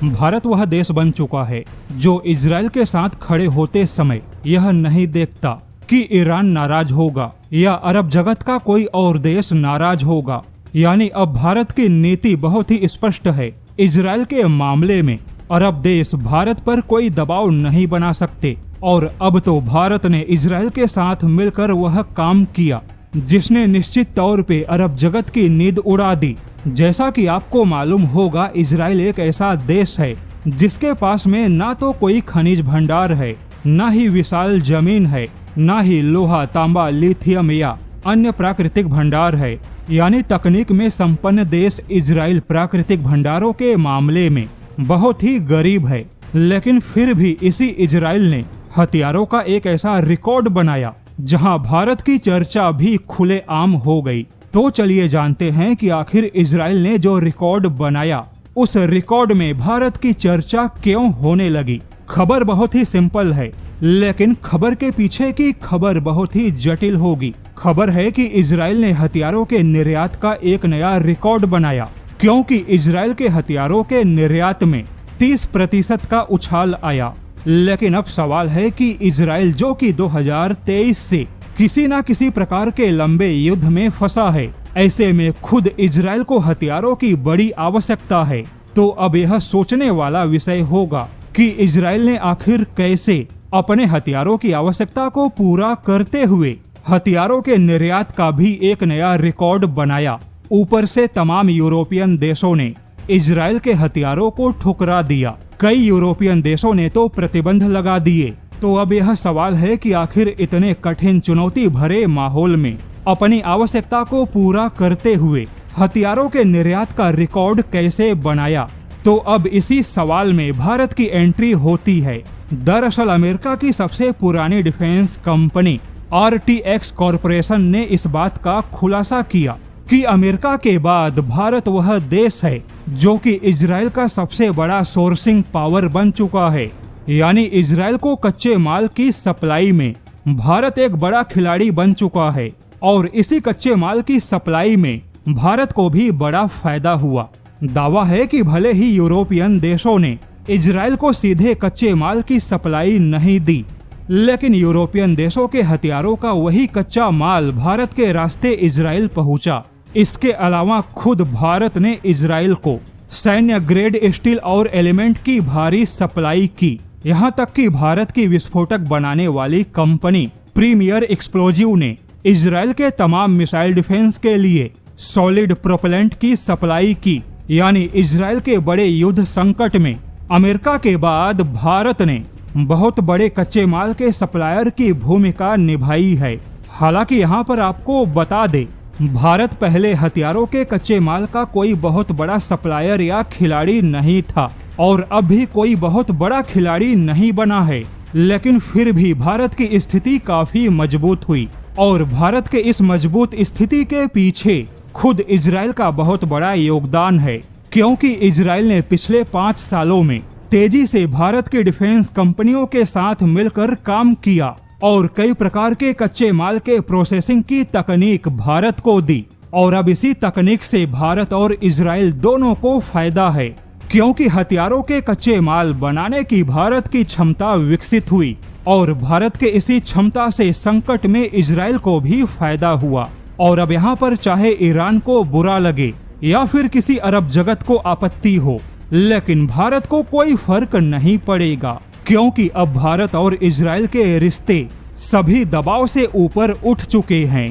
भारत वह देश बन चुका है जो इजराइल के साथ खड़े होते समय यह नहीं देखता कि ईरान नाराज होगा या अरब जगत का कोई और देश नाराज होगा। यानी अब भारत की नीति बहुत ही स्पष्ट है। इजराइल के मामले में अरब देश भारत पर कोई दबाव नहीं बना सकते और अब तो भारत ने इजराइल के साथ मिलकर वह काम किया जिसने निश्चित तौर पे अरब जगत की नींद उड़ा दी। जैसा कि आपको मालूम होगा, इजराइल एक ऐसा देश है जिसके पास में ना तो कोई खनिज भंडार है, ना ही विशाल जमीन है, ना ही लोहा, तांबा, लिथियम या अन्य प्राकृतिक भंडार है। यानी तकनीक में संपन्न देश इजराइल प्राकृतिक भंडारों के मामले में बहुत ही गरीब है। लेकिन फिर भी इसी इजराइल ने हथियारों का एक ऐसा रिकॉर्ड बनाया जहां भारत की चर्चा भी खुलेआम हो गई। तो चलिए जानते हैं कि आखिर इजराइल ने जो रिकॉर्ड बनाया उस रिकॉर्ड में भारत की चर्चा क्यों होने लगी। खबर बहुत ही सिंपल है, लेकिन खबर के पीछे की खबर बहुत ही जटिल होगी। खबर है कि इजराइल ने हथियारों के निर्यात का एक नया रिकॉर्ड बनाया, क्योंकि इजराइल के हथियारों के निर्यात में 30% का उछाल आया। लेकिन अब सवाल है कि इजराइल जो कि 2023 से किसी न किसी प्रकार के लंबे युद्ध में फंसा है, ऐसे में खुद इजराइल को हथियारों की बड़ी आवश्यकता है। तो अब यह सोचने वाला विषय होगा कि इजराइल ने आखिर कैसे अपने हथियारों की आवश्यकता को पूरा करते हुए हथियारों के निर्यात का भी एक नया रिकॉर्ड बनाया। ऊपर से तमाम यूरोपियन देशों ने इजराइल के हथियारों को ठुकरा दिया। कई यूरोपियन देशों ने तो प्रतिबंध लगा दिए। तो अब यह सवाल है कि आखिर इतने कठिन चुनौती भरे माहौल में अपनी आवश्यकता को पूरा करते हुए हथियारों के निर्यात का रिकॉर्ड कैसे बनाया। तो अब इसी सवाल में भारत की एंट्री होती है। दरअसल अमेरिका की सबसे पुरानी डिफेंस कंपनी RTX कॉरपोरेशन ने इस बात का खुलासा किया कि अमेरिका के बाद भारत वह देश है जो कि इजराइल का सबसे बड़ा सोर्सिंग पावर बन चुका है। यानी इजराइल को कच्चे माल की सप्लाई में भारत एक बड़ा खिलाड़ी बन चुका है और इसी कच्चे माल की सप्लाई में भारत को भी बड़ा फायदा हुआ। दावा है कि भले ही यूरोपियन देशों ने इजराइल को सीधे कच्चे माल की सप्लाई नहीं दी, लेकिन यूरोपियन देशों के हथियारों का वही कच्चा माल भारत के रास्ते इजराइल पहुंचा। इसके अलावा खुद भारत ने इजराइल को सैन्य ग्रेड स्टील और एलिमेंट की भारी सप्लाई की। यहाँ तक कि भारत की विस्फोटक बनाने वाली कंपनी प्रीमियर एक्सप्लोजिव ने इजराइल के तमाम मिसाइल डिफेंस के लिए सॉलिड प्रोपेलेंट की सप्लाई की। यानी इजराइल के बड़े युद्ध संकट में अमेरिका के बाद भारत ने बहुत बड़े कच्चे माल के सप्लायर की भूमिका निभाई है। हालांकि यहाँ पर आपको बता दे, भारत पहले हथियारों के कच्चे माल का कोई बहुत बड़ा सप्लायर या खिलाड़ी नहीं था और अब भी कोई बहुत बड़ा खिलाड़ी नहीं बना है। लेकिन फिर भी भारत की स्थिति काफी मजबूत हुई और भारत के इस मजबूत स्थिति के पीछे खुद इजराइल का बहुत बड़ा योगदान है, क्योंकि इजराइल ने पिछले 5 सालों में तेजी से भारत की डिफेंस कंपनियों के साथ मिलकर काम किया और कई प्रकार के कच्चे माल के प्रोसेसिंग की तकनीक भारत को दी। और अब इसी तकनीक से भारत और इजराइल दोनों को फायदा है, क्योंकि हथियारों के कच्चे माल बनाने की भारत की क्षमता विकसित हुई और भारत के इसी क्षमता से संकट में इजराइल को भी फायदा हुआ। और अब यहाँ पर चाहे ईरान को बुरा लगे या फिर किसी अरब जगत को आपत्ति हो, लेकिन भारत को कोई फर्क नहीं पड़ेगा, क्योंकि अब भारत और इजराइल के रिश्ते सभी दबाव से ऊपर उठ चुके हैं।